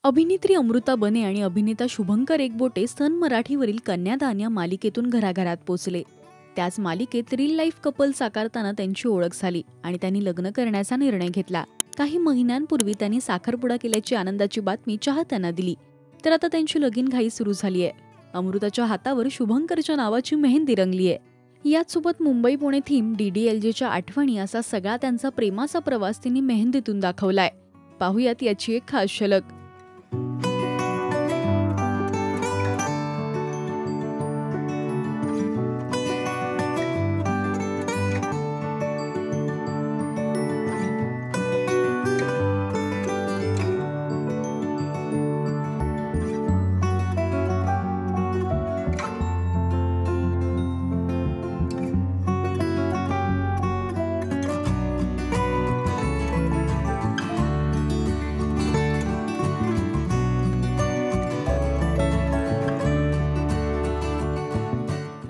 अभिनेत्री अमृता बने आणि अभिनेता शुभंकर एकबोटे सन मराठीवरील कन्यादान या मालिकेतून घराघरात पोचले. त्याच मालिकेत रिल लाईफ कपल साकारताना त्यांची ओळख झाली आणि त्यांनी लग्न करण्याचा निर्णय घेतला. काही महिन्यांपूर्वी त्यांनी साखरपुडा केल्याची आनंदाची बातमी चाहत्यांना दिली. तर आता त्यांची लगीनघाई सुरू झाली आहे. अमृताच्या हातावर शुभंकरच्या नावाची मेहंदी रंगली आहे. याचसोबत मुंबई पुणे थीम, DDLJच्या आठवणी असा सगळा त्यांचा प्रेमाचा प्रवास तिने मेहंदीतून दाखवलाय. पाहुयात याची एक खास झलक.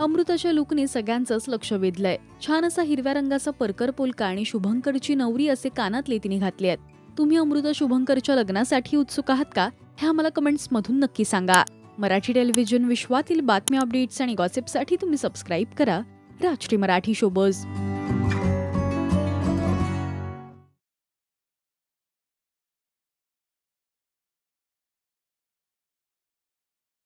अमृताच्या लुकने सगळ्यांचंच लक्ष वेधलंय. छान असा हिरव्या रंगाचा परकर पोलका आणि शुभंकरची नवरी असे कानातले तिने घातले आहेत. तुम्ही अमृता शुभंकरच्या लग्नासाठी उत्सुक आहात का? हे आम्हाला कमेंट्स मधून नक्की सांगा. मराठी टेलिव्हिजन विश्वातील बातम्या, अपडेट्स आणि गॉसिपसाठी तुम्ही सबस्क्राईब करा राजश्री मराठी शोबज.